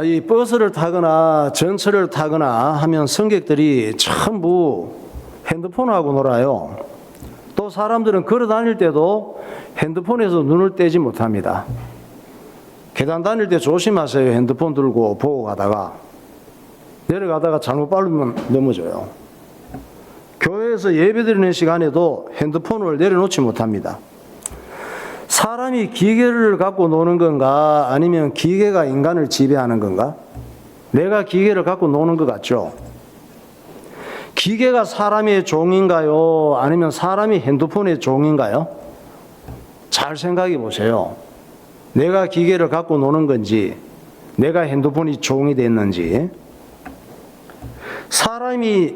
이 버스를 타거나 전철을 타거나 하면 승객들이 전부 핸드폰하고 놀아요. 또 사람들은 걸어 다닐 때도 핸드폰에서 눈을 떼지 못합니다. 계단 다닐 때 조심하세요. 핸드폰 들고 보고 가다가 내려가다가 잘못 밟으면 넘어져요. 교회에서 예배드리는 시간에도 핸드폰을 내려놓지 못합니다. 사람이 기계를 갖고 노는 건가 아니면 기계가 인간을 지배하는 건가? 내가 기계를 갖고 노는 것 같죠? 기계가 사람의 종인가요? 아니면 사람이 핸드폰의 종인가요? 잘 생각해 보세요. 내가 기계를 갖고 노는 건지 내가 핸드폰이 종이 됐는지. 사람이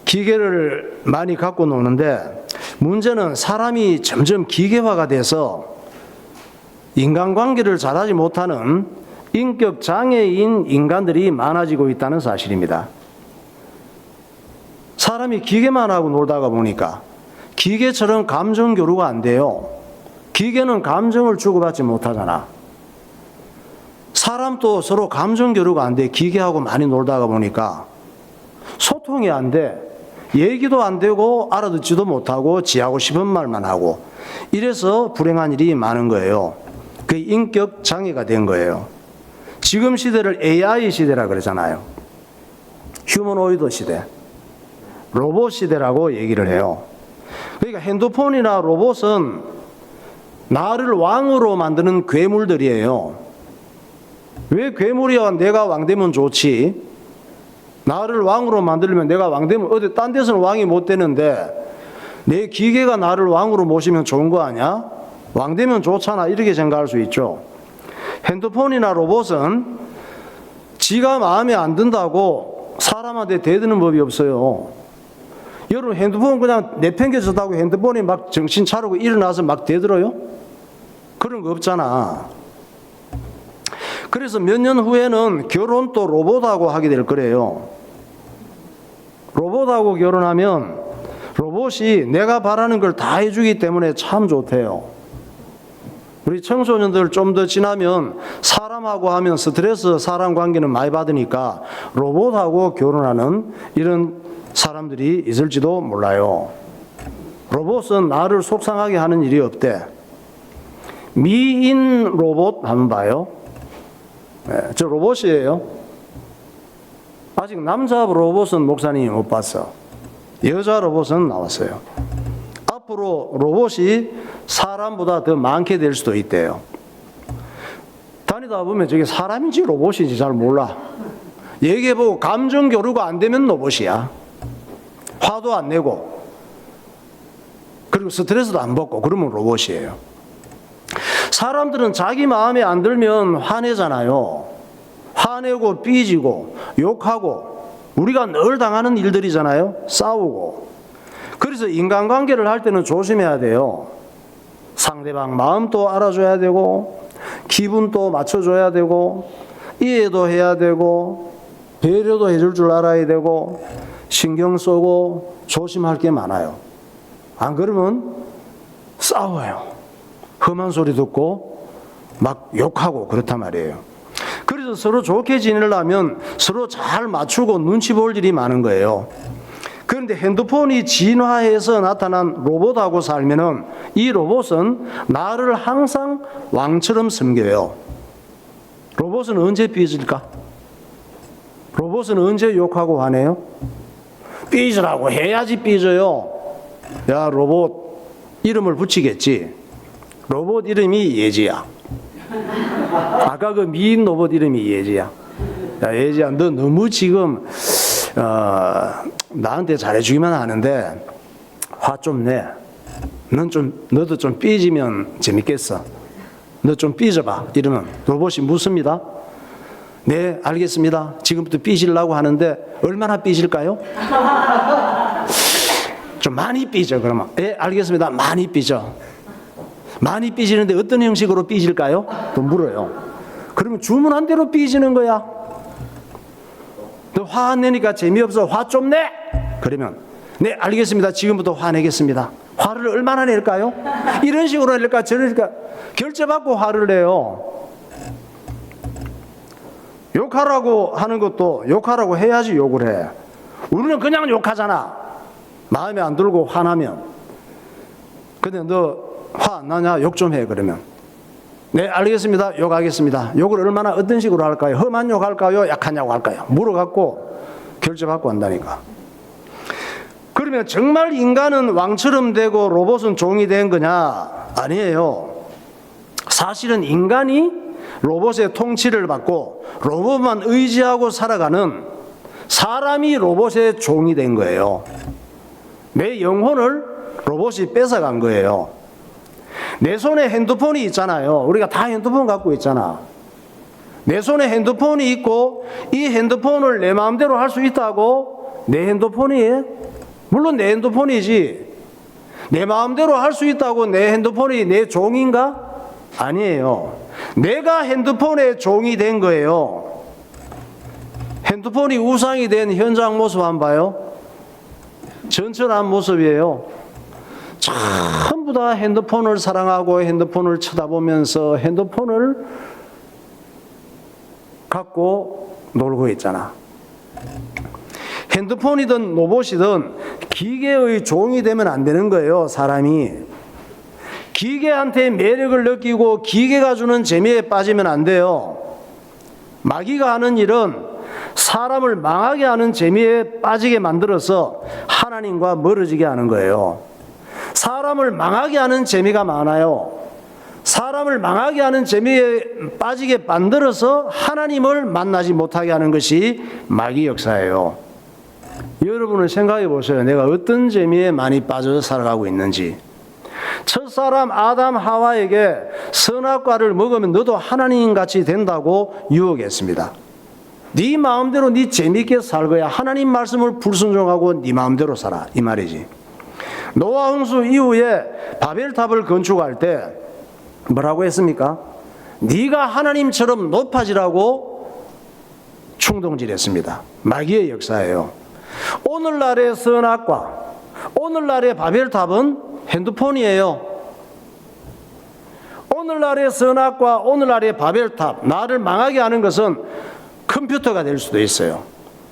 기계를 많이 갖고 노는데 문제는 사람이 점점 기계화가 돼서 인간관계를 잘하지 못하는 인격 장애인 인간들이 많아지고 있다는 사실입니다. 사람이 기계만 하고 놀다가 보니까 기계처럼 감정 교류가 안 돼요. 기계는 감정을 주고받지 못하잖아. 사람도 서로 감정 교류가 안 돼. 기계하고 많이 놀다가 보니까 소통이 안 돼. 얘기도 안 되고 알아듣지도 못하고 지하고 싶은 말만 하고 이래서 불행한 일이 많은 거예요. 그게 인격 장애가 된 거예요. 지금 시대를 AI 시대라 그러잖아요. 휴머노이드 시대, 로봇 시대라고 얘기를 해요. 그러니까 핸드폰이나 로봇은 나를 왕으로 만드는 괴물들이에요. 왜 괴물이야? 내가 왕 되면 좋지. 나를 왕으로 만들려면 내가 왕 되면 어디 딴 데서는 왕이 못 되는데 내 기계가 나를 왕으로 모시면 좋은 거 아니야? 왕 되면 좋잖아. 이렇게 생각할 수 있죠. 핸드폰이나 로봇은 지가 마음에 안 든다고 사람한테 대드는 법이 없어요. 여러분 핸드폰 그냥 내팽개쳤다고 핸드폰이 막 정신 차리고 일어나서 막 대들어요? 그런 거 없잖아. 그래서 몇 년 후에는 결혼도 로봇하고 하게 될 거래요. 로봇하고 결혼하면 로봇이 내가 바라는 걸 다 해주기 때문에 참 좋대요. 우리 청소년들 좀 더 지나면 사람하고 하면 스트레스, 사람 관계는 많이 받으니까 로봇하고 결혼하는 이런 사람들이 있을지도 몰라요. 로봇은 나를 속상하게 하는 일이 없대. 미인 로봇 한번 봐요. 네, 저 로봇이에요. 아직 남자 로봇은 목사님이 못 봤어. 여자 로봇은 나왔어요. 앞으로 로봇이 사람보다 더 많게 될 수도 있대요. 다니다 보면 저게 사람인지 로봇인지 잘 몰라. 얘기해보고 감정 교류가 안 되면 로봇이야. 화도 안 내고 그리고 스트레스도 안 받고 그러면 로봇이에요. 사람들은 자기 마음에 안 들면 화내잖아요. 화내고 삐지고 욕하고 우리가 늘 당하는 일들이잖아요. 싸우고. 그래서 인간관계를 할 때는 조심해야 돼요. 상대방 마음도 알아줘야 되고 기분도 맞춰줘야 되고 이해도 해야 되고 배려도 해줄 줄 알아야 되고 신경 쓰고 조심할 게 많아요. 안 그러면 싸워요. 험한 소리 듣고 막 욕하고 그렇단 말이에요. 그래서 서로 좋게 지내려면 서로 잘 맞추고 눈치 볼 일이 많은 거예요. 그런데 핸드폰이 진화해서 나타난 로봇하고 살면은 이 로봇은 나를 항상 왕처럼 섬겨요. 로봇은 언제 삐질까? 로봇은 언제 욕하고 화내요? 삐지라고 해야지 삐져요. 야, 로봇 이름을 붙이겠지. 로봇 이름이 예지야. 아까 그 미인 로봇 이름이 예지야. 야, 예지야, 너 너무 지금 나한테 잘해주기만 하는데 화 좀 내. 너도 좀 삐지면 재밌겠어. 너 좀 삐져봐. 이러면 로봇이 묻습니다. 네, 알겠습니다. 지금부터 삐지려고 하는데 얼마나 삐질까요? 좀 많이 삐져. 그러면 네, 알겠습니다. 많이 삐져. 많이 삐지는데 어떤 형식으로 삐질까요? 또 물어요. 그러면 주문한 대로 삐지는 거야. 너 화 안 내니까 재미없어. 화 좀 내. 그러면 네, 알겠습니다. 지금부터 화내겠습니다. 화를 얼마나 낼까요? 이런 식으로 낼까 저럴까 결제받고 화를 내요. 욕하라고 하는 것도 욕하라고 해야지 욕을 해. 우리는 그냥 욕하잖아. 마음에 안 들고 화나면. 근데 너 화 안 나냐? 욕 좀 해. 그러면 네 알겠습니다. 욕하겠습니다. 욕을 얼마나 어떤 식으로 할까요? 험한 욕 할까요? 약한 욕 할까요? 물어갖고 결정받고 한다니까. 그러면 정말 인간은 왕처럼 되고 로봇은 종이 된 거냐? 아니에요. 사실은 인간이 로봇의 통치를 받고 로봇만 의지하고 살아가는 사람이 로봇의 종이 된 거예요. 내 영혼을 로봇이 뺏어간 거예요. 내 손에 핸드폰이 있잖아요. 우리가 다 핸드폰 갖고 있잖아. 내 손에 핸드폰이 있고 이 핸드폰을 내 마음대로 할 수 있다고 내 핸드폰이 물론 내 핸드폰이지 내 마음대로 할 수 있다고 내 핸드폰이 내 종인가? 아니에요. 내가 핸드폰의 종이 된 거예요. 핸드폰이 우상이 된 현장 모습 한번 봐요. 전천한 모습이에요. 전부 다 핸드폰을 사랑하고 핸드폰을 쳐다보면서 핸드폰을 갖고 놀고 있잖아. 핸드폰이든 로봇이든 기계의 종이 되면 안 되는 거예요. 사람이 기계한테 매력을 느끼고 기계가 주는 재미에 빠지면 안 돼요. 마귀가 하는 일은 사람을 망하게 하는 재미에 빠지게 만들어서 하나님과 멀어지게 하는 거예요. 사람을 망하게 하는 재미가 많아요. 사람을 망하게 하는 재미에 빠지게 만들어서 하나님을 만나지 못하게 하는 것이 마귀 역사예요. 여러분은 생각해 보세요. 내가 어떤 재미에 많이 빠져서 살아가고 있는지. 첫사람 아담 하와에게 선악과를 먹으면 너도 하나님같이 된다고 유혹했습니다. 네 마음대로 네 재미있게 살거야. 하나님 말씀을 불순종하고 네 마음대로 살아. 이 말이지. 노아 홍수 이후에 바벨탑을 건축할 때 뭐라고 했습니까? 네가 하나님처럼 높아지라고 충동질했습니다. 마귀의 역사예요. 오늘날의 선악과, 오늘날의 바벨탑은 핸드폰이에요. 오늘날의 선악과 오늘날의 바벨탑, 나를 망하게 하는 것은 컴퓨터가 될 수도 있어요.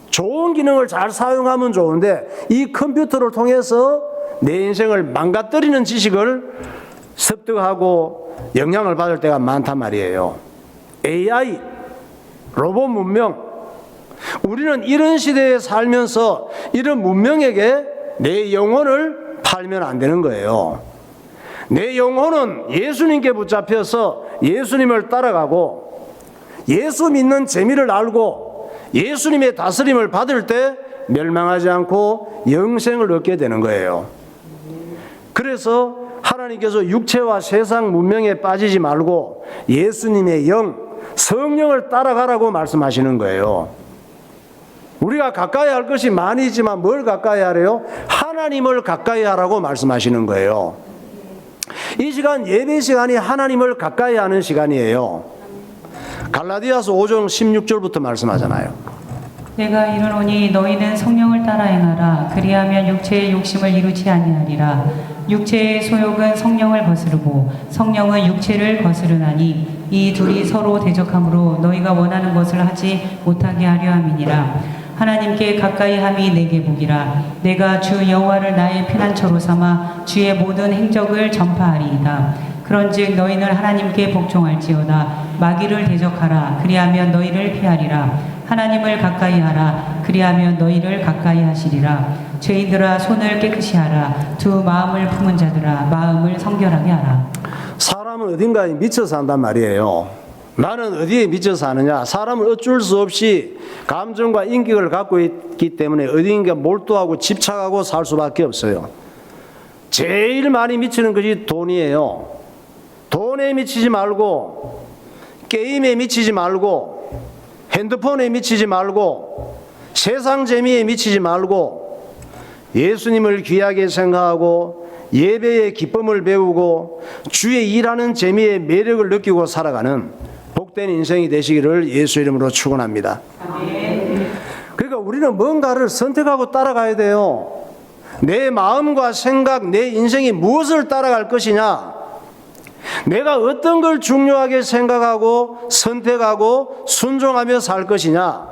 좋은 기능을 잘 사용하면 좋은데 이 컴퓨터를 통해서 내 인생을 망가뜨리는 지식을 습득하고 영향을 받을 때가 많단 말이에요. AI, 로봇 문명. 우리는 이런 시대에 살면서 이런 문명에게 내 영혼을 팔면 안 되는 거예요. 내 영혼은 예수님께 붙잡혀서 예수님을 따라가고 예수 믿는 재미를 알고 예수님의 다스림을 받을 때 멸망하지 않고 영생을 얻게 되는 거예요. 그래서 하나님께서 육체와 세상 문명에 빠지지 말고 예수님의 영, 성령을 따라가라고 말씀하시는 거예요. 우리가 가까이 할 것이 많이 있지만 뭘 가까이 하래요? 하나님을 가까이 하라고 말씀하시는 거예요. 이 시간 예배 시간이 하나님을 가까이 하는 시간이에요. 갈라디아서 5장 16절부터 말씀하잖아요. 내가 이르노니 너희는 성령을 따라 행하라. 그리하면 육체의 욕심을 이루지 아니하리라. 육체의 소욕은 성령을 거스르고 성령은 육체를 거스르나니 이 둘이 서로 대적하므로 너희가 원하는 것을 하지 못하게 하려 함이니라. 하나님께 가까이 함이 내게 복이라. 내가 주 여호와를 나의 피난처로 삼아 주의 모든 행적을 전파하리이다. 그런즉 너희는 하나님께 복종할지어다. 마귀를 대적하라. 그리하면 너희를 피하리라. 하나님을 가까이 하라. 그리하면 너희를 가까이 하시리라. 죄인들아 손을 깨끗이 하라. 두 마음을 품은 자들아 마음을 성결하게 하라. 사람은 어딘가에 미쳐 산단 말이에요. 나는 어디에 미쳐 사느냐? 사람은 어쩔 수 없이 감정과 인격을 갖고 있기 때문에 어딘가 몰두하고 집착하고 살 수밖에 없어요. 제일 많이 미치는 것이 돈이에요. 돈에 미치지 말고 게임에 미치지 말고 핸드폰에 미치지 말고 세상 재미에 미치지 말고 예수님을 귀하게 생각하고 예배의 기쁨을 배우고 주의 일하는 재미의 매력을 느끼고 살아가는 복된 인생이 되시기를 예수 이름으로 축원합니다. 그러니까 우리는 뭔가를 선택하고 따라가야 돼요. 내 마음과 생각, 내 인생이 무엇을 따라갈 것이냐? 내가 어떤 걸 중요하게 생각하고 선택하고 순종하며 살 것이냐.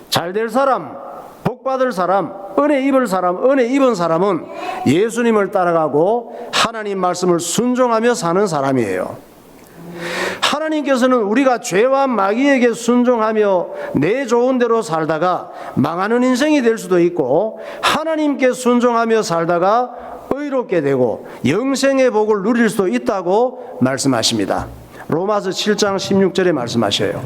잘 될 사람, 복 받을 사람, 은혜 입을 사람, 은혜 입은 사람은 예수님을 따라가고 하나님 말씀을 순종하며 사는 사람이에요. 하나님께서는 우리가 죄와 마귀에게 순종하며 내 좋은 대로 살다가 망하는 인생이 될 수도 있고, 하나님께 순종하며 살다가 의롭게 되고 영생의 복을 누릴 수도 있다고 말씀하십니다. 로마서 7장 16절에 말씀하셔요.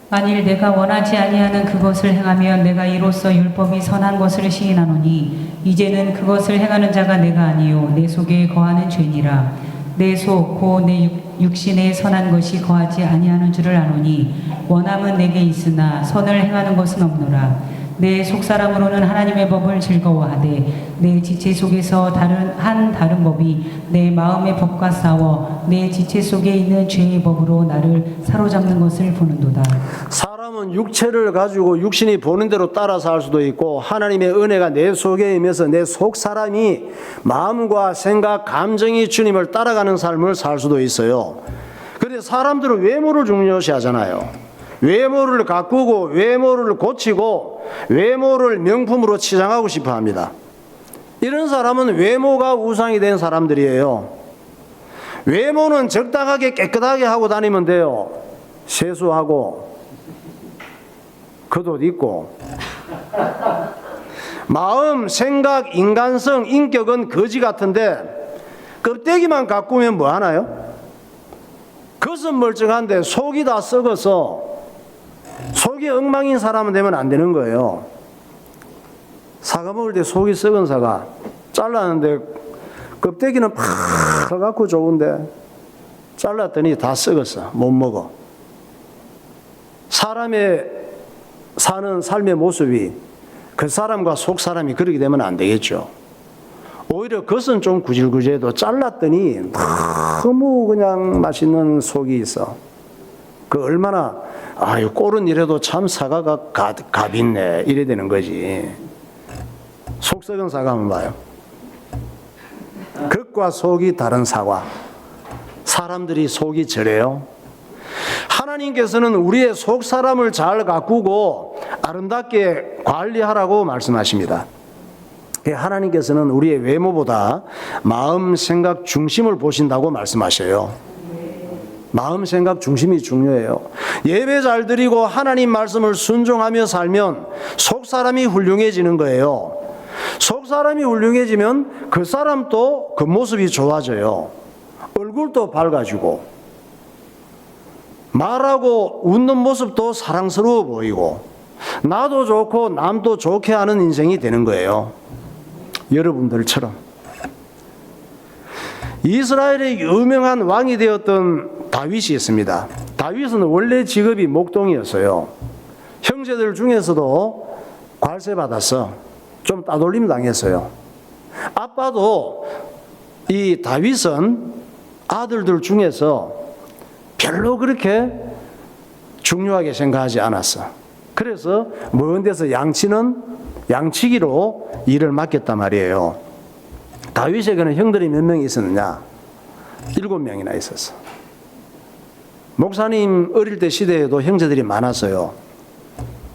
만일 내가 원하지 아니하는 그것을 행하면 내가 이로써 율법이 선한 것을 시인하노니 이제는 그것을 행하는 자가 내가 아니요 내 속에 거하는 죄니라. 내 속 곧 내 육신에 선한 것이 거하지 아니하는 줄을 아노니 원함은 내게 있으나 선을 행하는 것은 없노라. 내 속사람으로는 하나님의 법을 즐거워하되 내 지체 속에서 다른 법이 내 마음의 법과 싸워 내 지체 속에 있는 죄의 법으로 나를 사로잡는 것을 보는도다. 사람은 육체를 가지고 육신이 보는 대로 따라 살 수도 있고, 하나님의 은혜가 내 속에 임해서 내 속 사람이 마음과 생각, 감정이 주님을 따라가는 삶을 살 수도 있어요. 그런데 사람들은 외모를 중요시 하잖아요. 외모를 가꾸고 외모를 고치고 외모를 명품으로 치장하고 싶어 합니다. 이런 사람은 외모가 우상이 된 사람들이에요. 외모는 적당하게 깨끗하게 하고 다니면 돼요. 세수하고 겉옷 입고. 마음, 생각, 인간성, 인격은 거지 같은데 껍데기만 가꾸면 뭐 하나요? 겉은 멀쩡한데 속이 다 썩어서 속이 엉망인 사람은 되면 안 되는 거예요. 사과 먹을 때 속이 썩은 사과 잘랐는데 껍데기는 파랗고 좋은데 잘랐더니 다 썩었어. 못 먹어. 사람의 사는 삶의 모습이 그 사람과 속 사람이 그렇게 되면 안 되겠죠. 오히려 겉은 좀 구질구질해도 잘랐더니 너무 그냥 맛있는 속이 있어. 그 얼마나 아유 꼴은 이래도 참 사과가 값 있네 이래 되는 거지. 속 썩은 사과 한번 봐요. 겉과 속이 다른 사과. 사람들이 속이 저래요. 하나님께서는 우리의 속 사람을 잘 가꾸고 아름답게 관리하라고 말씀하십니다. 하나님께서는 우리의 외모보다 마음, 생각 중심을 보신다고 말씀하셔요. 마음, 생각 중심이 중요해요. 예배 잘 드리고 하나님 말씀을 순종하며 살면 속 사람이 훌륭해지는 거예요. 속 사람이 훌륭해지면 그 사람도 그 모습이 좋아져요. 얼굴도 밝아지고 말하고 웃는 모습도 사랑스러워 보이고 나도 좋고 남도 좋게 하는 인생이 되는 거예요. 여러분들처럼. 이스라엘의 유명한 왕이 되었던 다윗이 있습니다. 다윗은 원래 직업이 목동이었어요. 형제들 중에서도 괄세 받았어. 좀 따돌림 당했어요. 아빠도 이 다윗은 아들들 중에서 별로 그렇게 중요하게 생각하지 않았어. 그래서 먼 데서 양치기로 일을 맡겼단 말이에요. 다윗에게는 형들이 몇 명이 있었느냐? 7명이나 있었어. 목사님 어릴 때 시대에도 형제들이 많았어요.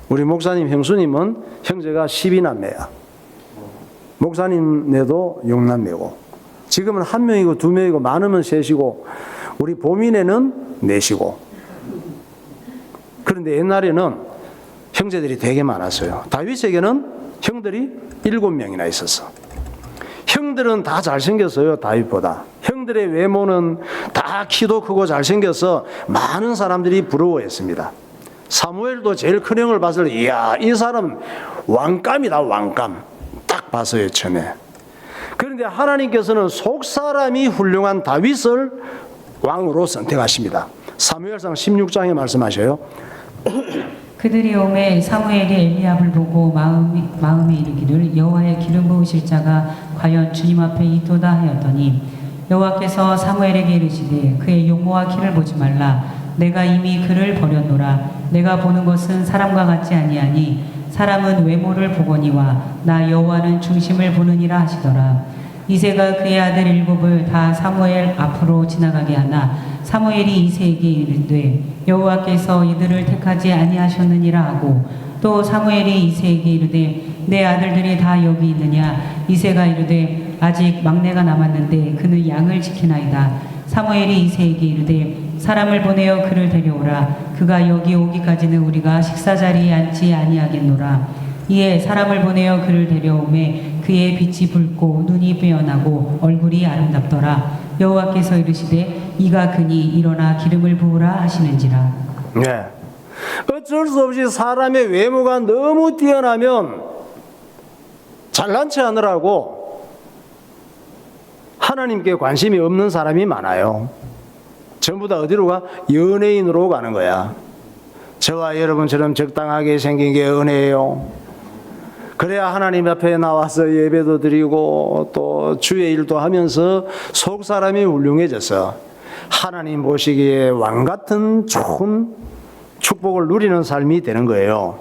우리 목사님 형수님은 형제가 12남매야. 목사님네도 6남매고. 지금은 1명이고 2명이고 많으면 3이고 우리 보민에는 4이고. 그런데 옛날에는 형제들이 되게 많았어요. 다윗에게는 형들이 7명이나 있었어. 형들은 다 잘생겼어요. 다윗보다. 형들의 외모는 다 키도 크고 잘생겨서 많은 사람들이 부러워했습니다. 사무엘도 제일 큰 형을 봤을 때 이야 이 사람 왕감이다 왕감. 딱 봤어요 처음에. 그런데 하나님께서는 속사람이 훌륭한 다윗을 왕으로 선택하십니다. 사무엘상 16장에 말씀하셔요. 그들이 오매 사무엘이 엘리압을 보고 마음에 이르기를 여호와의 기름 부으실 자가 과연 주님 앞에 있도다 하였더니 여호와께서 사무엘에게 이르시되 그의 용모와 키를 보지 말라. 내가 이미 그를 버렸노라. 내가 보는 것은 사람과 같지 아니하니 사람은 외모를 보거니와 나 여호와는 중심을 보느니라 하시더라. 이새가 그의 아들 일곱을 다 사무엘 앞으로 지나가게 하나 사무엘이 이새에게 이르되 여호와께서 이들을 택하지 아니하셨느니라 하고 또 사무엘이 이새에게 이르되 내 아들들이 다 여기 있느냐 이새가 이르되 아직 막내가 남았는데 그는 양을 지키나이다. 사무엘이 이새에게 이르되 사람을 보내어 그를 데려오라. 그가 여기 오기까지는 우리가 식사 자리에 앉지 아니하겠노라. 이에 사람을 보내어 그를 데려오매 그의 빛이 붉고 눈이 빼어나고 얼굴이 아름답더라. 여호와께서 이르시되 이가 그니 일어나 기름을 부으라 하시는지라. 네. 어쩔 수 없이 사람의 외모가 너무 뛰어나면 잘난 체 하느라고 하나님께 관심이 없는 사람이 많아요. 전부 다 어디로 가? 연예인으로 가는 거야. 저와 여러분처럼 적당하게 생긴 게 은혜예요. 그래야 하나님 앞에 나와서 예배도 드리고 또 주의 일도 하면서 속 사람이 훌륭해져서 하나님 보시기에 왕 같은 좋은 축복을 누리는 삶이 되는 거예요.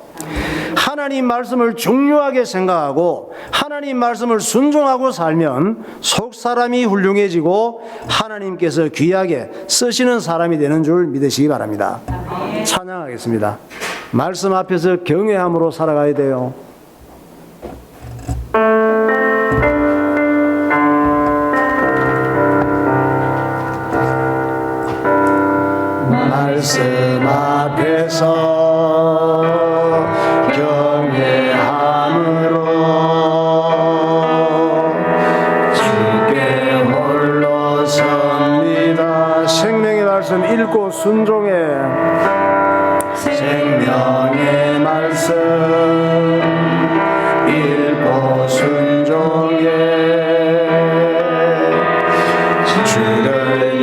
하나님 말씀을 중요하게 생각하고 하나님 말씀을 순종하고 살면 속 사람이 훌륭해지고 하나님께서 귀하게 쓰시는 사람이 되는 줄 믿으시기 바랍니다. 찬양하겠습니다. 말씀 앞에서 경외함으로 살아가야 돼요. 말씀 앞에서 경외함으로 주께 홀로 섭니다. 생명의 말씀 읽고 순종해. 생명의 말씀 읽고 순종해. 주를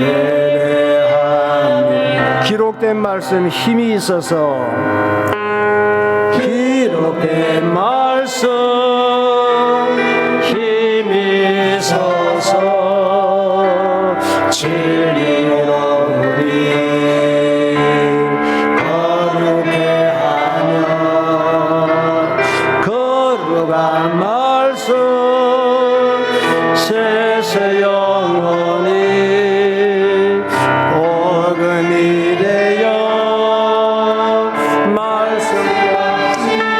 예배합니다. 기록된 말씀 힘이 있어서 기록된 말씀 힘이 있어서 진리로 우리 거룩해 하며 거룩한 말씀 세세 영원히 복음이 되어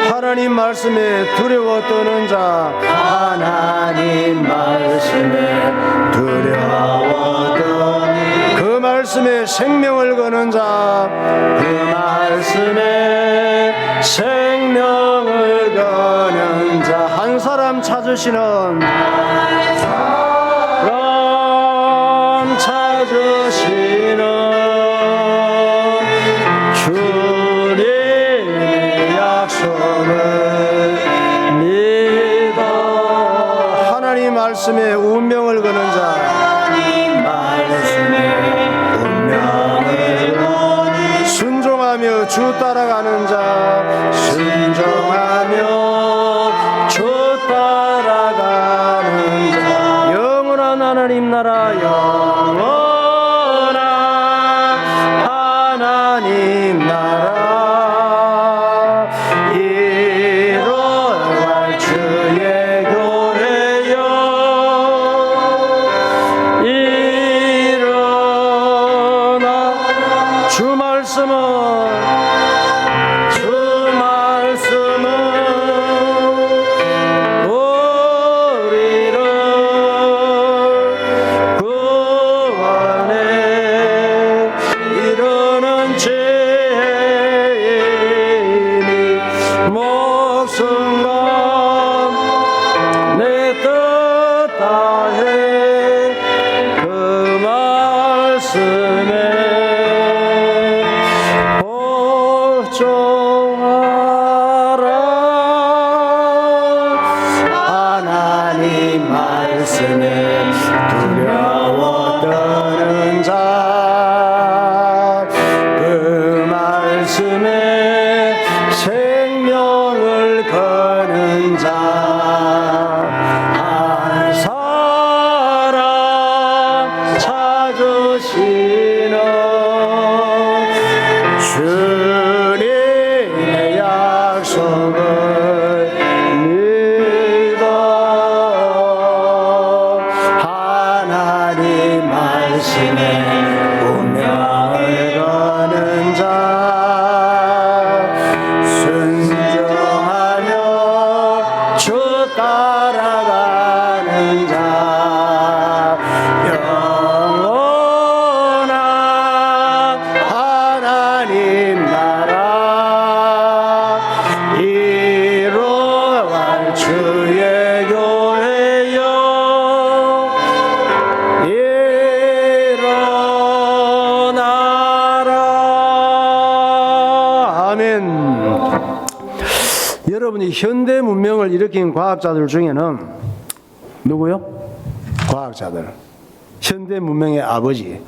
하나님 말씀에 두려워 떠는 자 하나님 말씀에 두려워 떠는 그 말씀에 생명을 거는 자 그 말씀에 생명을 거는 자 한 사람 찾으시는 사람 찾으시는 주님의 약속을 믿어. 하나님 말씀에 운명을 거는 자 하나님 말씀에 운명을 거는 순종하며 주 따라가는 자 순종하며 주 따라가는 자 영원한 하나님 나라 영원한 하나님 나라 이뤄갈 주의 교회여 일어나 주 말씀은 우리를 구원해 이르는 죄인이 목숨과 내 뜻 다해 그 말씀에 복종하라. 하나님 말씀에 두려워 떠는 자 그 말씀에 생명을 거는 자 한 사람 찾으시는 여러분이 현대 문명을 일으킨 과학자들 중에는 누구요? 과학자들. 현대 문명의 아버지.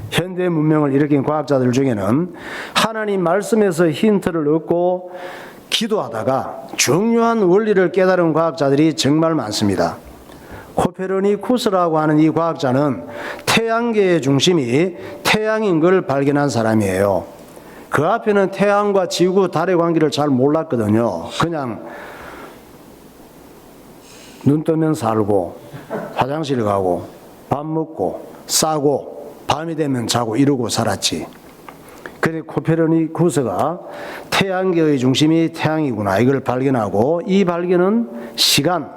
현대 문명을 일으킨 과학자들 중에는 하나님 말씀에서 힌트를 얻고 기도하다가 중요한 원리를 깨달은 과학자들이 정말 많습니다. 코페르니쿠스라고 하는 이 과학자는 태양계의 중심이 태양인 걸 발견한 사람이에요. 그 앞에는 태양과 지구, 달의 관계를 잘 몰랐거든요. 그냥 눈 뜨면 살고, 화장실 가고, 밥 먹고, 싸고, 밤이 되면 자고 이러고 살았지. 그래 코페르니쿠스가 태양계의 중심이 태양이구나 이걸 발견하고, 이 발견은 시간,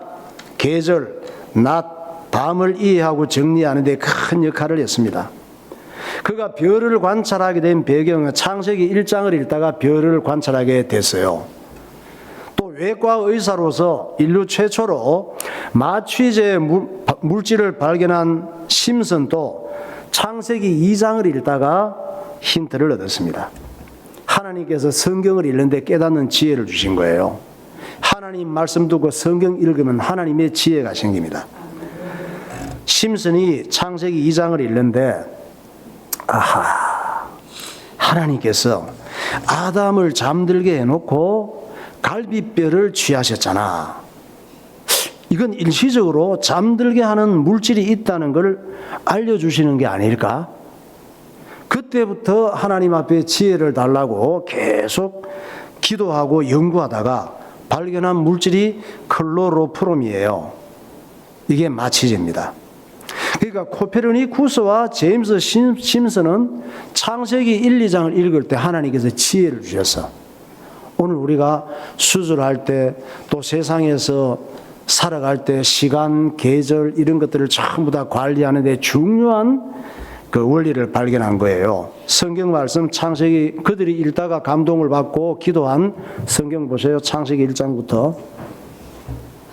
계절, 낮, 밤을 이해하고 정리하는 데 큰 역할을 했습니다. 그가 별을 관찰하게 된 배경은 창세기 1장을 읽다가 별을 관찰하게 됐어요. 또 외과 의사로서 인류 최초로 마취제 물질을 발견한 심슨도 창세기 2장을 읽다가 힌트를 얻었습니다. 하나님께서 성경을 읽는데 깨닫는 지혜를 주신 거예요. 하나님 말씀 두고 성경 읽으면 하나님의 지혜가 생깁니다. 심슨이 창세기 2장을 읽는데 하나님께서 아담을 잠들게 해놓고 갈빗뼈를 취하셨잖아. 이건 일시적으로 잠들게 하는 물질이 있다는 걸 알려주시는 게 아닐까? 그때부터 하나님 앞에 지혜를 달라고 계속 기도하고 연구하다가 발견한 물질이 클로로프롬이에요. 이게 마취제입니다. 그러니까 코페르니쿠스와 제임스 심슨은 창세기 1, 2장을 읽을 때 하나님께서 지혜를 주셨어. 오늘 우리가 수술할 때 또 세상에서 살아갈 때 시간, 계절 이런 것들을 전부 다 관리하는 데 중요한 그 원리를 발견한 거예요. 성경 말씀 창세기 그들이 읽다가 감동을 받고 기도한 성경 보세요. 창세기 1장부터.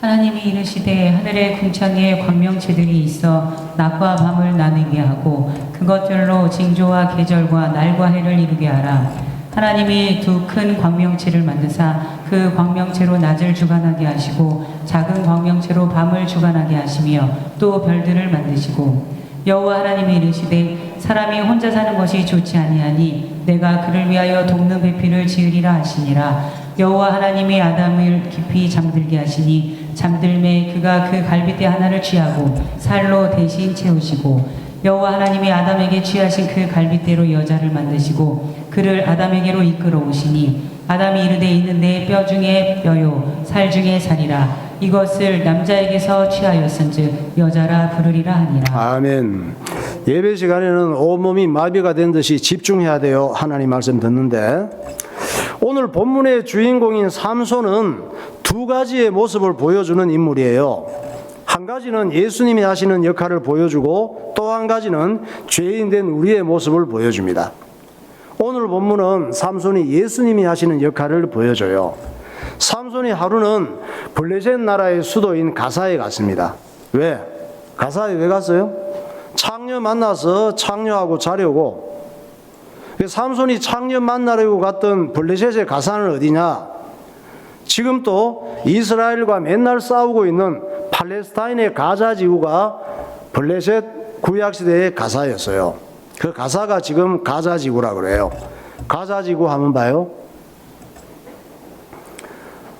하나님이 이르시되 하늘의 궁창에 광명체들이 있어 낮과 밤을 나누게 하고 그것들로 징조와 계절과 날과 해를 이루게 하라. 하나님이 두 큰 광명체를 만드사 그 광명체로 낮을 주관하게 하시고 작은 광명체로 밤을 주관하게 하시며 또 별들을 만드시고 여호와 하나님이 이르시되 사람이 혼자 사는 것이 좋지 아니하니 내가 그를 위하여 돕는 배필을 지으리라 하시니라. 여호와 하나님이 아담을 깊이 잠들게 하시니 잠들매 그가 그 갈빗대 하나를 취하고 살로 대신 채우시고 여호와 하나님이 아담에게 취하신 그 갈빗대로 여자를 만드시고 그를 아담에게로 이끌어 오시니 아담이 이르되 이는 내 뼈 중에 뼈요 살 중에 살이라. 이것을 남자에게서 취하였은즉 여자라 부르리라 하니라. 아멘. 예배 시간에는 온몸이 마비가 된 듯이 집중해야 돼요. 하나님 말씀 듣는데 오늘 본문의 주인공인 삼손은 두 가지의 모습을 보여주는 인물이에요. 한 가지는 예수님이 하시는 역할을 보여주고 또 한 가지는 죄인된 우리의 모습을 보여줍니다. 오늘 본문은 삼손이 예수님이 하시는 역할을 보여줘요. 삼손이 하루는 블레셋 나라의 수도인 가사에 갔습니다. 왜? 가사에 왜 갔어요? 창녀 만나서 창녀하고 자려고. 삼손이 창녀 만나려고 갔던 블레셋의 가사는 어디냐? 지금 또 이스라엘과 맨날 싸우고 있는 팔레스타인의 가자 지구가 블레셋 구약시대의 가사였어요. 그 가사가 지금 가자 지구라 그래요. 가자 지구 한번 봐요.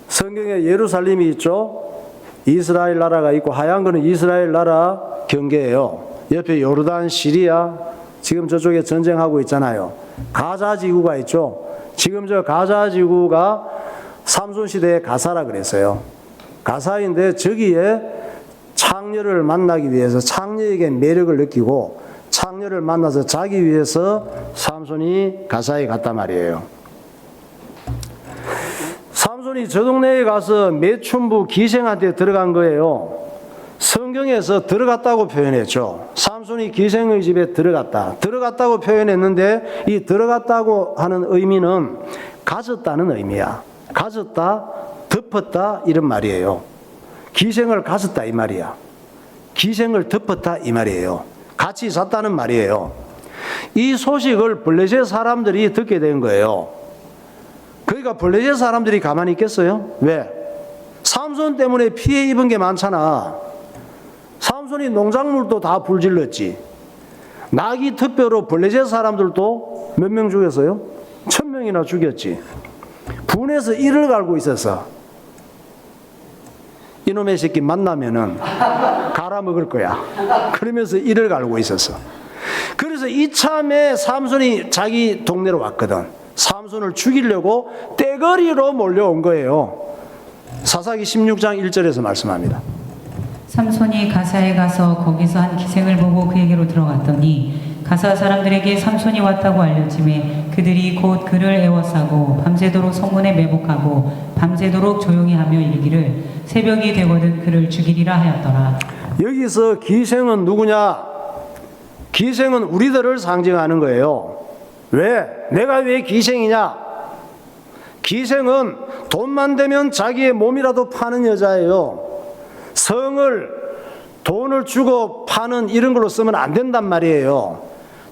성경에 예루살렘이 있죠. 이스라엘 나라가 있고 하얀 거는 이스라엘 나라 경계예요. 옆에 요르단, 시리아 지금 저쪽에 전쟁하고 있잖아요. 가자 지구가 있죠. 지금 저 가자 지구가 삼손 시대의 가사라 그랬어요. 가사인데 저기에 창녀를 만나기 위해서 창녀에게 매력을 느끼고 창녀를 만나서 자기 위해서 삼손이 가사에 갔단 말이에요. 삼손이 저 동네에 가서 매춘부 기생한테 들어간 거예요. 성경에서 들어갔다고 표현했죠. 삼손이 기생의 집에 들어갔다고 표현했는데 이 들어갔다고 하는 의미는 가졌다는 의미야. 가졌다, 덮었다 이런 말이에요. 기생을 가졌다 이 말이야. 기생을 덮었다 이 말이에요. 같이 잤다는 말이에요. 이 소식을 블레셋 사람들이 듣게 된 거예요. 그러니까 블레셋 사람들이 가만히 있겠어요? 왜? 삼손 때문에 피해 입은 게 많잖아. 삼손이 농작물도 다 불질렀지. 나귀 특별로 블레셋 사람들도 몇 명 죽였어요? 1000명이나 죽였지. 분해서 이를 갈고 있었어. 이놈의 새끼 만나면은 갈아먹을 거야. 그러면서 이를 갈고 있었어. 그래서 이참에 삼손이 자기 동네로 왔거든. 삼손을 죽이려고 떼거리로 몰려온 거예요. 사사기 16장 1절에서 말씀합니다. 삼손이 가사에 가서 거기서 한 기생을 보고 그에게로 들어갔더니 가사 사람들에게 삼손이 왔다고 알려짐에 그들이 곧 그를 애워싸고 밤새도록 성문에 매복하고 밤새도록 조용히 하며 이르기를 새벽이 되거든 그를 죽이리라 하였더라. 여기서 기생은 누구냐? 기생은 우리들을 상징하는 거예요. 왜? 내가 왜 기생이냐? 기생은 돈만 되면 자기의 몸이라도 파는 여자예요. 성을 돈을 주고 파는 이런 걸로 쓰면 안 된단 말이에요.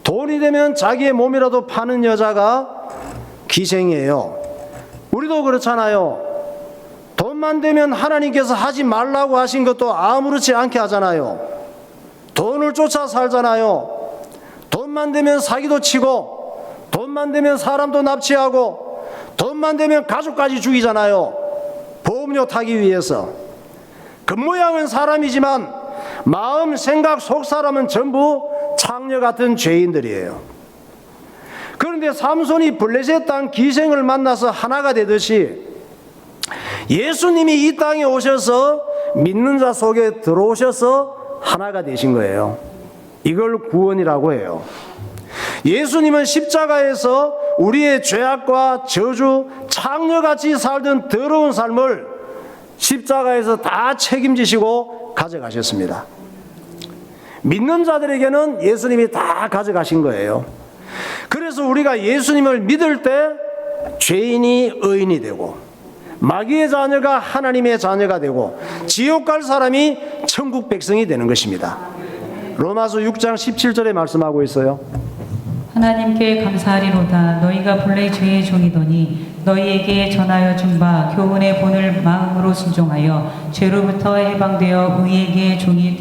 돈이 되면 자기의 몸이라도 파는 여자가 기생이에요. 우리도 그렇잖아요. 돈만 되면 하나님께서 하지 말라고 하신 것도 아무렇지 않게 하잖아요. 돈을 쫓아 살잖아요. 돈만 되면 사기도 치고 돈만 되면 사람도 납치하고 돈만 되면 가족까지 죽이잖아요. 보험료 타기 위해서. 겉모양은 사람이지만 마음, 생각, 속 사람은 전부 창녀 같은 죄인들이에요. 그런데 삼손이 블레셋 땅 기생을 만나서 하나가 되듯이 예수님이 이 땅에 오셔서 믿는 자 속에 들어오셔서 하나가 되신 거예요. 이걸 구원이라고 해요. 예수님은 십자가에서 우리의 죄악과 저주, 창녀같이 살던 더러운 삶을 십자가에서 다 책임지시고 가져가셨습니다. 믿는 자들에게는 예수님이 다 가져가신 거예요. 그래서 우리가 예수님을 믿을 때 죄인이 의인이 되고 마귀의 자녀가 하나님의 자녀가 되고 지옥 갈 사람이 천국 백성이 되는 것입니다. 로마서 6장 17절에 말씀하고 있어요. 하나님께 감사하리로다. 너희가 본래 죄의 종이더니 너희에게 전하여 준 바 교훈의 본을 마음으로 순종하여 죄로부터 해방되어 의에게 종이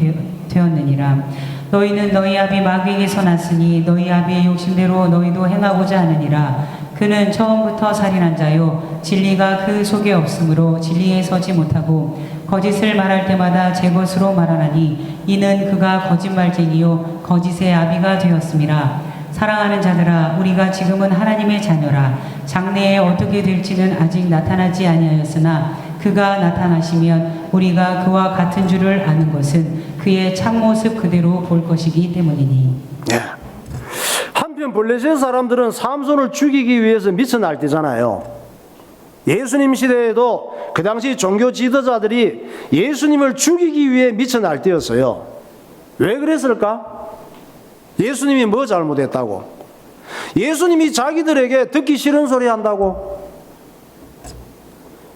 되었느니라. 너희는 너희 아비 마귀에게서 났으니 너희 아비의 욕심대로 너희도 행하고자 하느니라. 그는 처음부터 살인한 자요 진리가 그 속에 없으므로 진리에 서지 못하고 거짓을 말할 때마다 제 것으로 말하나니 이는 그가 거짓말쟁이요 거짓의 아비가 되었음이라. 사랑하는 자들아, 우리가 지금은 하나님의 자녀라. 장래에 어떻게 될지는 아직 나타나지 아니하였으나 그가 나타나시면 우리가 그와 같은 줄을 아는 것은 그의 참모습 그대로 볼 것이기 때문이니. 네. 한편 블레셋 사람들은 삼손을 죽이기 위해서 미쳐 날뛰잖아요. 예수님 시대에도 그 당시 종교 지도자들이 예수님을 죽이기 위해 미쳐 날뛰었어요. 왜 그랬을까? 예수님이 뭐 잘못했다고? 예수님이 자기들에게 듣기 싫은 소리 한다고?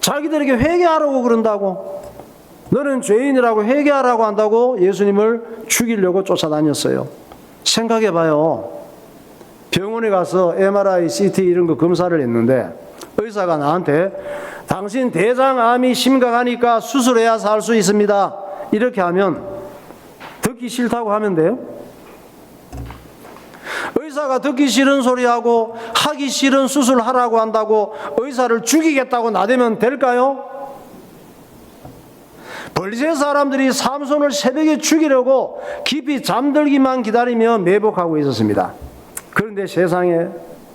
자기들에게 회개하라고 그런다고? 너는 죄인이라고 회개하라고 한다고 예수님을 죽이려고 쫓아다녔어요. 생각해봐요. 병원에 가서 MRI, CT 이런 거 검사를 했는데 의사가 나한테 당신 대장암이 심각하니까 수술해야 살 수 있습니다. 이렇게 하면 듣기 싫다고 하면 돼요? 의사가 듣기 싫은 소리하고 하기 싫은 수술하라고 한다고 의사를 죽이겠다고 나대면 될까요? 블레셋 사람들이 삼손을 새벽에 죽이려고 깊이 잠들기만 기다리며 매복하고 있었습니다. 그런데 세상에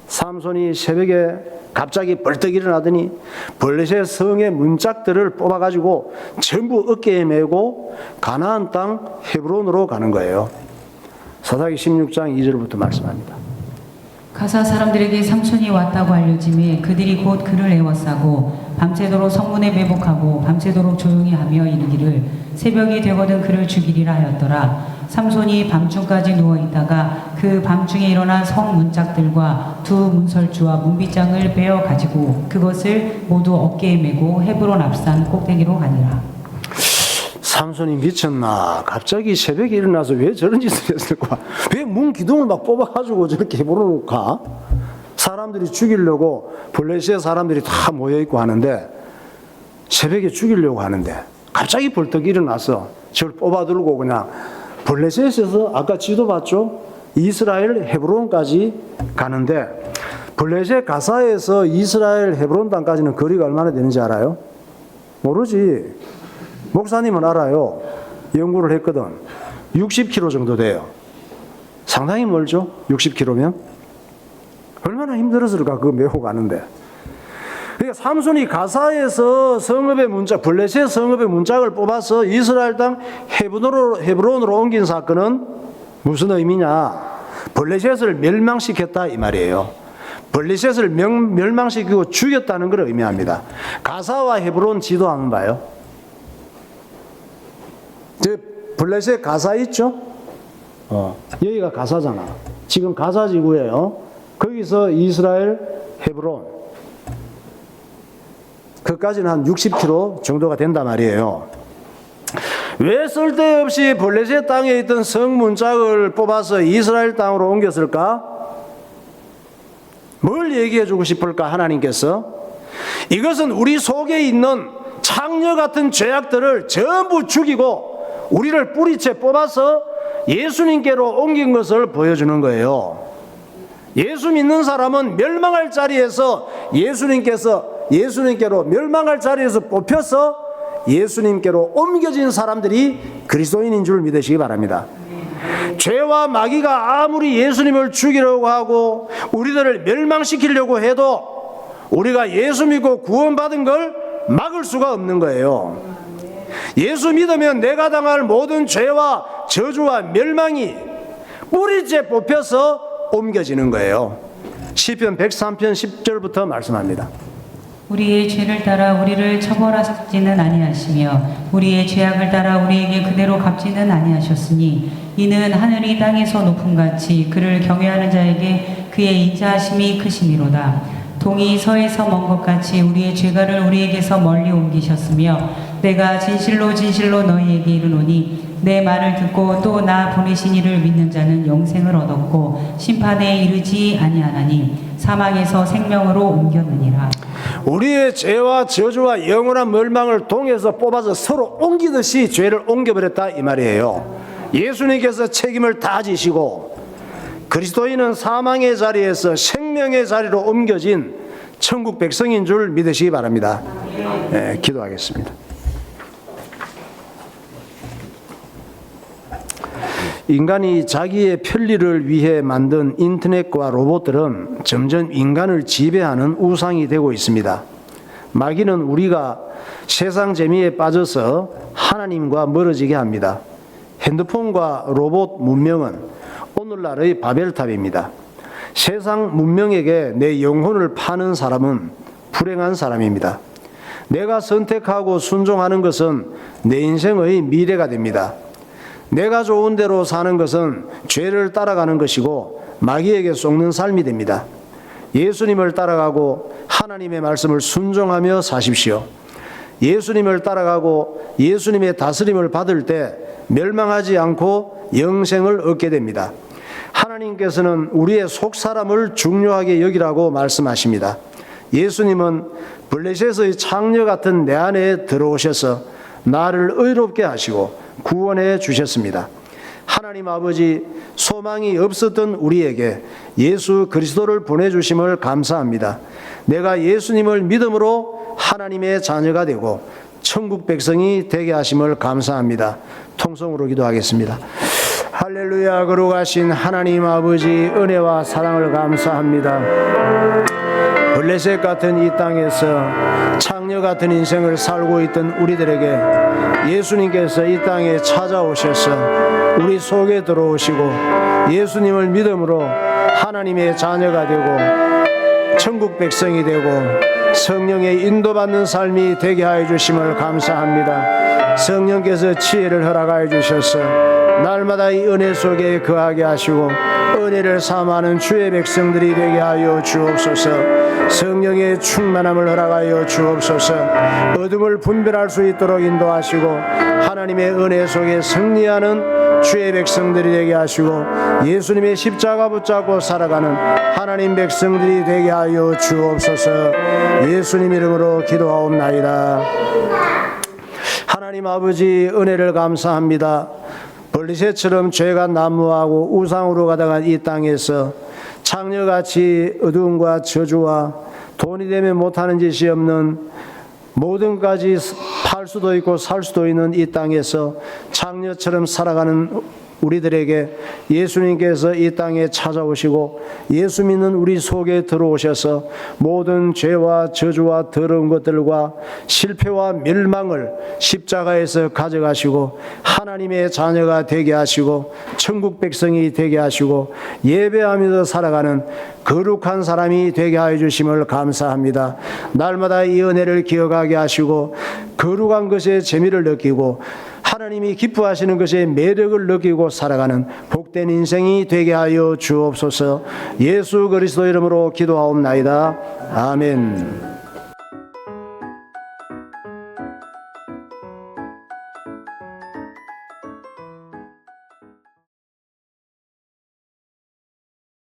삼손이 새벽에 갑자기 벌떡 일어나더니 블레셋 성의 문짝들을 뽑아가지고 전부 어깨에 메고 가나안 땅 헤브론으로 가는 거예요. 사사기 16장 2절부터 말씀합니다. 가사 사람들에게 삼손이 왔다고 알려짐에 그들이 곧 그를 애워싸고 밤새도록 성문에 매복하고 밤새도록 조용히 하며 이르기를 새벽이 되거든 그를 죽이리라 하였더라. 삼손이 밤중까지 누워있다가 그 밤중에 일어나 성 문짝들과 두 문설주와 문빗장을 베어 가지고 그것을 모두 어깨에 메고 헤브론 앞산 꼭대기로 가니라. 삼손이 미쳤나? 갑자기 새벽에 일어나서 왜 저런 짓을 했을까? 왜 문 기둥을 막 뽑아가지고 저렇게 헤브론으로 가? 사람들이 죽이려고 블레셋 사람들이 다 모여있고 하는데 새벽에 죽이려고 하는데 갑자기 벌떡 일어나서 저를 뽑아들고 그냥 블레셋에서 아까 지도 봤죠? 이스라엘 헤브론까지 가는데 블레셋 가사에서 이스라엘 헤브론 땅까지는 거리가 얼마나 되는지 알아요? 모르지. 목사님은 알아요. 연구를 했거든. 60km 정도 돼요. 상당히 멀죠? 60km면? 얼마나 힘들었을까, 그거 메고 가는데. 그러니까 삼손이 가사에서 성읍의 문짝, 블레셋 성읍의 문짝을 뽑아서 이스라엘 땅 헤브론으로 옮긴 사건은 무슨 의미냐? 블레셋을 멸망시켰다 이 말이에요. 블레셋을 멸망시키고 죽였다는 걸 의미합니다. 가사와 헤브론 지도 한번 봐요. 저 블레셋 가사 있죠? 여기가 가사잖아. 지금 가사 지구예요. 거기서 이스라엘 헤브론 그까지는 한 60km 정도가 된단 말이에요. 왜 쓸데없이 블레셋 땅에 있던 성 문짝을 뽑아서 이스라엘 땅으로 옮겼을까? 뭘 얘기해 주고 싶을까 하나님께서? 이것은 우리 속에 있는 창녀 같은 죄악들을 전부 죽이고 우리를 뿌리채 뽑아서 예수님께로 옮긴 것을 보여주는 거예요. 예수 믿는 사람은 멸망할 자리에서 예수님께로 멸망할 자리에서 뽑혀서 예수님께로 옮겨진 사람들이 그리스도인인 줄 믿으시기 바랍니다. 죄와 마귀가 아무리 예수님을 죽이려고 하고 우리들을 멸망시키려고 해도 우리가 예수 믿고 구원받은 걸 막을 수가 없는 거예요. 예수 믿으면 내가 당할 모든 죄와 저주와 멸망이 뿌리째 뽑혀서 옮겨지는 거예요. 시편 103편 10절부터 말씀합니다. 우리의 죄를 따라 우리를 처벌하지는 아니하시며 우리의 죄악을 따라 우리에게 그대로 갚지는 아니하셨으니 이는 하늘이 땅에서 높음같이 그를 경외하는 자에게 그의 인자하심이 크심이로다. 동이 서에서 먼 것 같이 우리의 죄가를 우리에게서 멀리 옮기셨으며 내가 진실로 진실로 너희에게 이르노니 내 말을 듣고 또 나 보내신 이를 믿는 자는 영생을 얻었고 심판에 이르지 아니하나니 사망에서 생명으로 옮겼느니라. 우리의 죄와 저주와 영원한 멸망을 동에서 뽑아서 서로 옮기듯이 죄를 옮겨버렸다 이 말이에요. 예수님께서 책임을 다 지시고 그리스도인은 사망의 자리에서 생명의 자리로 옮겨진 천국 백성인 줄 믿으시기 바랍니다. 네, 기도하겠습니다. 인간이 자기의 편리를 위해 만든 인터넷과 로봇들은 점점 인간을 지배하는 우상이 되고 있습니다. 마귀는 우리가 세상 재미에 빠져서 하나님과 멀어지게 합니다. 핸드폰과 로봇 문명은 오늘날의 바벨탑입니다. 세상 문명에게 내 영혼을 파는 사람은 불행한 사람입니다. 내가 선택하고 순종하는 것은 내 인생의 미래가 됩니다. 내가 좋은 대로 사는 것은 죄를 따라가는 것이고 마귀에게 속는 삶이 됩니다. 예수님을 따라가고 하나님의 말씀을 순종하며 사십시오. 예수님을 따라가고 예수님의 다스림을 받을 때 멸망하지 않고 영생을 얻게 됩니다. 하나님께서는 우리의 속사람을 중요하게 여기라고 말씀하십니다. 예수님은 블레셋의 창녀 같은 내 안에 들어오셔서 나를 의롭게 하시고 구원해 주셨습니다. 하나님 아버지, 소망이 없었던 우리에게 예수 그리스도를 보내주심을 감사합니다. 내가 예수님을 믿음으로 하나님의 자녀가 되고 천국 백성이 되게 하심을 감사합니다. 통성으로 기도하겠습니다. 할렐루야. 거룩하신 하나님 아버지, 은혜와 사랑을 감사합니다. 블레셋 같은 이 땅에서 창녀 같은 인생을 살고 있던 우리들에게 예수님께서 이 땅에 찾아오셔서 우리 속에 들어오시고 예수님을 믿음으로 하나님의 자녀가 되고 천국 백성이 되고 성령의 인도받는 삶이 되게 하여 주심을 감사합니다. 성령께서 지혜를 허락하여 주셔서 날마다 이 은혜 속에 거하게 하시고 은혜를 삼하는 주의 백성들이 되게 하여 주옵소서. 성령의 충만함을 허락하여 주옵소서. 어둠을 분별할 수 있도록 인도하시고 하나님의 은혜 속에 승리하는 주의 백성들이 되게 하시고 예수님의 십자가 붙잡고 살아가는 하나님 백성들이 되게 하여 주옵소서. 예수님 이름으로 기도하옵나이다. 하나님 아버지, 은혜를 감사합니다. 벌리새처럼 죄가 난무하고 우상으로 가다간 이 땅에서 창녀같이 어두움과 저주와 돈이 되면 못하는 짓이 없는 모든 가지 팔 수도 있고 살 수도 있는 이 땅에서 창녀처럼 살아가는 우리들에게 예수님께서 이 땅에 찾아오시고 예수 믿는 우리 속에 들어오셔서 모든 죄와 저주와 더러운 것들과 실패와 멸망을 십자가에서 가져가시고 하나님의 자녀가 되게 하시고 천국 백성이 되게 하시고 예배하면서 살아가는 거룩한 사람이 되게 하여 주심을 감사합니다. 날마다 이 은혜를 기억하게 하시고 거룩한 것에 재미를 느끼고 하나님이 기뻐하시는 것에 매력을 느끼고 살아가는 복된 인생이 되게 하여 주옵소서. 예수 그리스도 이름으로 기도하옵나이다. 아멘.